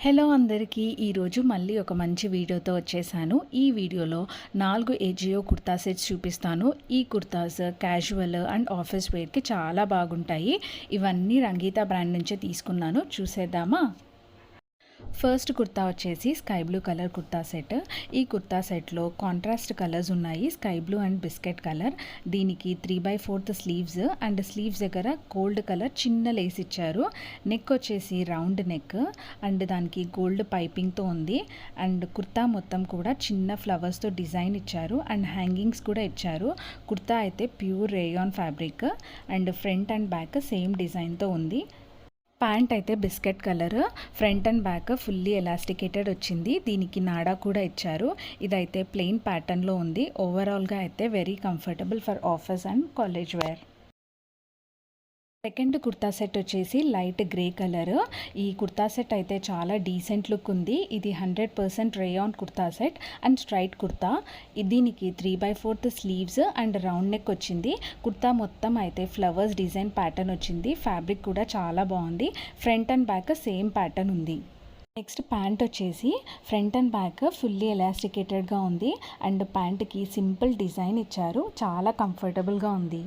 Hello అందరికీ ఈరోజు మళ్ళీ ఒక మంచి వీడియోతో వచ్చేసాను. ఈ వీడియోలో 4 ఏజియో కుర్తా సెట్స్ చూపిస్తాను. ఈ కుర్తాస్ క్యాజువల్ అండ్ ఆఫీస్ వేర్కి చాలా బాగుంటాయి. ఇవన్నీ రంగీతా బ్రాండ్ నుంచే తీసుకున్నాను. చూసేద్దామా? ఫస్ట్ కుర్తా వచ్చేసి sky blue colour kurta set. ఈ కుర్తా సెట్లో కాంట్రాస్ట్ కలర్స్ ఉన్నాయి, sky blue and biscuit colour. దీనికి 3/4 స్లీవ్స్ అండ్ స్లీవ్స్ దగ్గర గోల్డ్ కలర్ చిన్న లేస్ ఇచ్చారు. నెక్ వచ్చేసి రౌండ్ నెక్ అండ్ దానికి గోల్డ్ పైపింగ్తో ఉంది. అండ్ కుర్తా మొత్తం కూడా చిన్న ఫ్లవర్స్తో డిజైన్ ఇచ్చారు అండ్ హ్యాంగింగ్స్ కూడా ఇచ్చారు. కుర్తా అయితే pure rayon fabric and front and back same డిజైన్తో ఉంది. ప్యాంట్ అయితే biscuit colour, front and back fully elasticated వచ్చింది. దీనికి నాడా కూడా ఇచ్చారు. ఇదైతే ప్లెయిన్ ప్యాటర్న్లో ఉంది. ఓవరాల్గా అయితే very comfortable for office and college wear. Second kurta set వచ్చేసి లైట్ గ్రే కలర్. ఈ కుర్తా సెట్ అయితే చాలా డీసెంట్ లుక్ ఉంది. ఇది 100% rayon kurta set and straight kurta. దీనికి 3/4 స్లీవ్స్ అండ్ రౌండ్ నెక్ వచ్చింది. కుర్తా మొత్తం అయితే ఫ్లవర్స్ డిజైన్ ప్యాటర్న్ వచ్చింది. ఫ్యాబ్రిక్ కూడా చాలా బాగుంది. Front and back same pattern ఉంది. నెక్స్ట్ ప్యాంట్ వచ్చేసి ఫ్రంట్ అండ్ బ్యాక్ ఫుల్లీ ఎలాస్టికేటెడ్గా ఉంది అండ్ ప్యాంట్కి సింపుల్ డిజైన్ ఇచ్చారు. చాలా కంఫర్టబుల్గా ఉంది.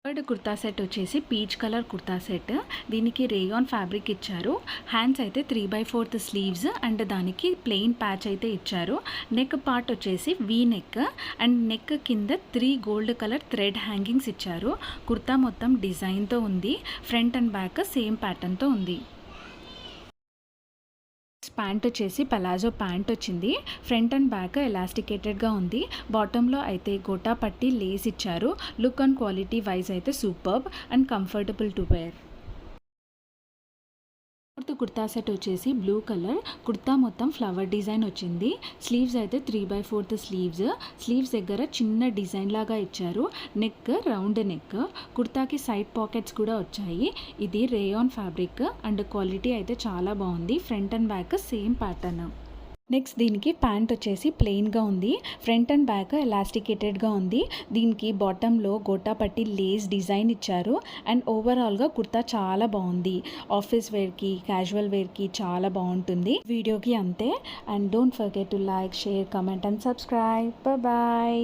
థర్డ్ కుర్తా సెట్ వచ్చేసి పీచ్ కలర్ కుర్తా సెట్. దీనికి రేయాన్ ఫ్యాబ్రిక్ ఇచ్చారు. హ్యాండ్స్ అయితే 3/4 స్లీవ్స్ అండ్ దానికి ప్లెయిన్ ప్యాచ్ అయితే ఇచ్చారు. నెక్ పార్ట్ వచ్చేసి వీ నెక్ అండ్ నెక్ కింద 3 గోల్డ్ కలర్ థ్రెడ్ హ్యాంగింగ్స్ ఇచ్చారు. కుర్తా మొత్తం డిజైన్తో ఉంది. ఫ్రంట్ అండ్ బ్యాక్ సేమ్ ప్యాటర్న్తో ఉంది. ప్యాంట్ వచ్చేసి పలాజో ప్యాంట్ వచ్చింది. ఫ్రంట్ అండ్ బ్యాక్ ఎలాస్టికేటెడ్గా ఉంది. బాటంలో అయితే గోటా పట్టి లేస్ ఇచ్చారు. లుక్ అండ్ క్వాలిటీ వైజ్ అయితే superb and comfortable to wear. Fourth kurta set వచ్చేసి బ్లూ కలర్. కుర్తా మొత్తం ఫ్లవర్ డిజైన్ వచ్చింది. స్లీవ్స్ అయితే 3/4 స్లీవ్స్ దగ్గర చిన్న డిజైన్ లాగా ఇచ్చారు. Neck round neck. కుర్తాకి సైడ్ పాకెట్స్ కూడా వచ్చాయి. ఇది రేయాన్ ఫ్యాబ్రిక్ అండ్ క్వాలిటీ అయితే చాలా బాగుంది. Front and back same pattern. Next దీనికి ప్యాంట్ వచ్చేసి ప్లెయిన్గా ఉంది. ఫ్రంట్ అండ్ బ్యాక్ ఎలాస్టికేటెడ్గా ఉంది. దీనికి బాటంలో గోటా పట్టి లేస్ డిజైన్ ఇచ్చారు అండ్ ఓవరాల్గా కుర్తా చాలా బాగుంది. ఆఫీస్ వేర్కి క్యాజువల్ వేర్కి చాలా బాగుంటుంది. వీడియోకి అంతే. And don't forget to like, share, comment and subscribe. Bye.